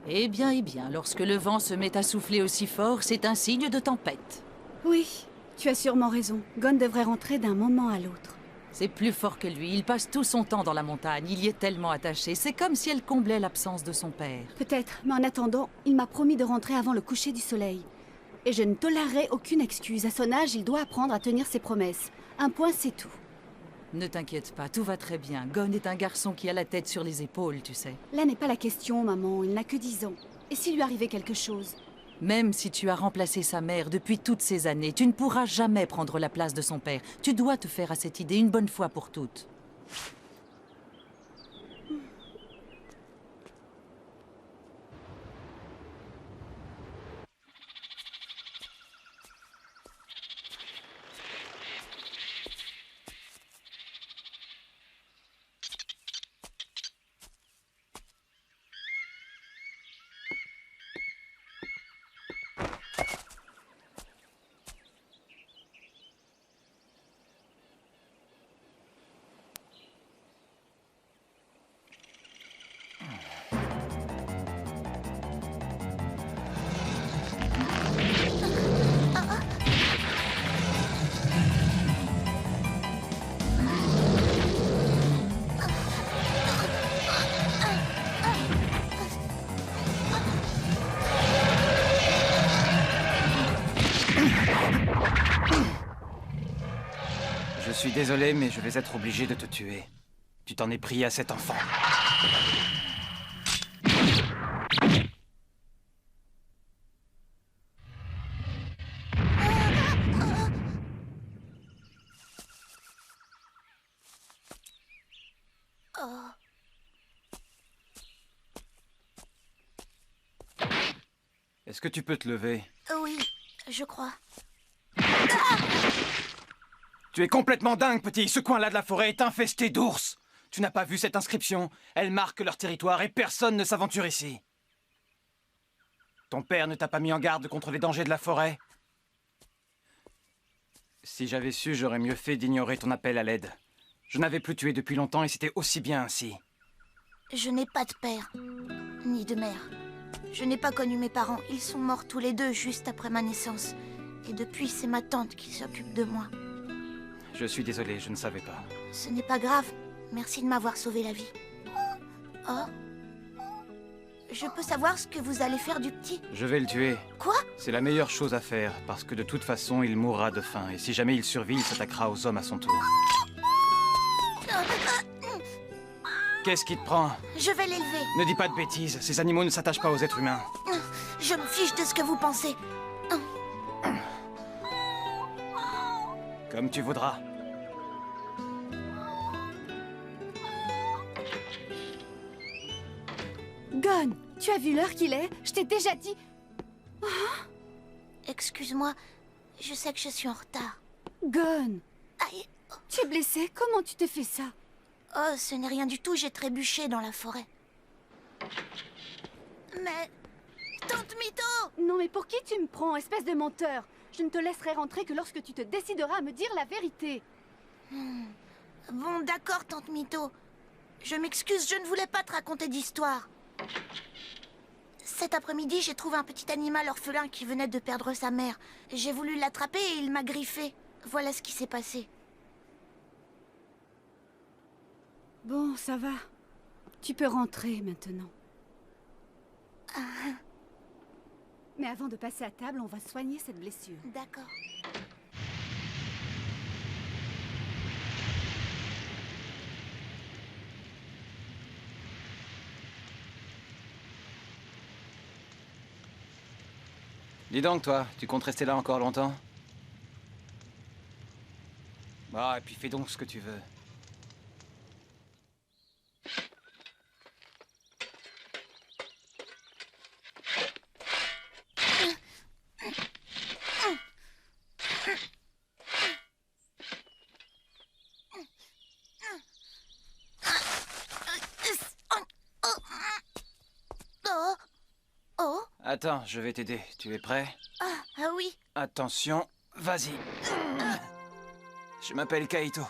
Eh bien, lorsque le vent se met à souffler aussi fort, c'est un signe de tempête. Oui, tu as sûrement raison. Gon devrait rentrer d'un moment à l'autre. C'est plus fort que lui, il passe tout son temps dans la montagne, il y est tellement attaché, c'est comme si elle comblait l'absence de son père. Peut-être, mais en attendant, il m'a promis de rentrer avant le coucher du soleil. Et je ne tolérerai aucune excuse. À son âge, il doit apprendre à tenir ses promesses. Un point, c'est tout. Ne t'inquiète pas, tout va très bien. Gon est un garçon qui a la tête sur les épaules, tu sais. Là n'est pas la question, maman. Il n'a que 10 ans. Et s'il lui arrivait quelque chose? Même si tu as remplacé sa mère depuis toutes ces années, tu ne pourras jamais prendre la place de son père. Tu dois te faire à cette idée une bonne fois pour toutes. Je suis désolé, mais je vais être obligé de te tuer. Tu t'en es pris à cet enfant. Est-ce que tu peux te lever? Oui, je crois. Tu es complètement dingue, petit. Ce coin-là de la forêt est infesté d'ours. Tu n'as pas vu cette inscription? Elle marque leur territoire et personne ne s'aventure ici. Ton père ne t'a pas mis en garde contre les dangers de la forêt? Si j'avais su, j'aurais mieux fait d'ignorer ton appel à l'aide. Je n'avais plus tué depuis longtemps et c'était aussi bien ainsi. Je n'ai pas de père, ni de mère. Je n'ai pas connu mes parents. Ils sont morts tous les deux juste après ma naissance. Et depuis, c'est ma tante qui s'occupe de moi. Je suis désolé, je ne savais pas. Ce n'est pas grave. Merci de m'avoir sauvé la vie. Oh. Je peux savoir ce que vous allez faire du petit? Je vais le tuer. Quoi? C'est la meilleure chose à faire, parce que de toute façon, il mourra de faim. Et si jamais il survit, il s'attaquera aux hommes à son tour. Qu'est-ce qui te prend? Je vais l'élever. Ne dis pas de bêtises, ces animaux ne s'attachent pas aux êtres humains. Je me fiche de ce que vous pensez. Comme tu voudras. Gon, tu as vu l'heure qu'il est? Je t'ai déjà dit... Excuse-moi, je sais que je suis en retard. Gon, Aïe. tu es blessé? Comment tu te fais ça? Oh, ce n'est rien du tout, j'ai trébuché dans la forêt. Mais... Tante Mito! Non mais pour qui tu me prends, espèce de menteur? Je ne te laisserai rentrer que lorsque tu te décideras à me dire la vérité. Bon, d'accord, Tante Mito. Je m'excuse, je ne voulais pas te raconter d'histoire. Cet après-midi, j'ai trouvé un petit animal orphelin qui venait de perdre sa mère. J'ai voulu l'attraper et il m'a griffé. Voilà ce qui s'est passé. Bon, ça va. Tu peux rentrer maintenant. Mais avant de passer à table, on va soigner cette blessure. D'accord. Dis donc, toi, tu comptes rester là encore longtemps? Bah, et puis fais donc ce que tu veux. Oh! Oh! Attends, je vais t'aider. Tu es prêt? Ah oui! Attention, vas-y. Je m'appelle Kaito.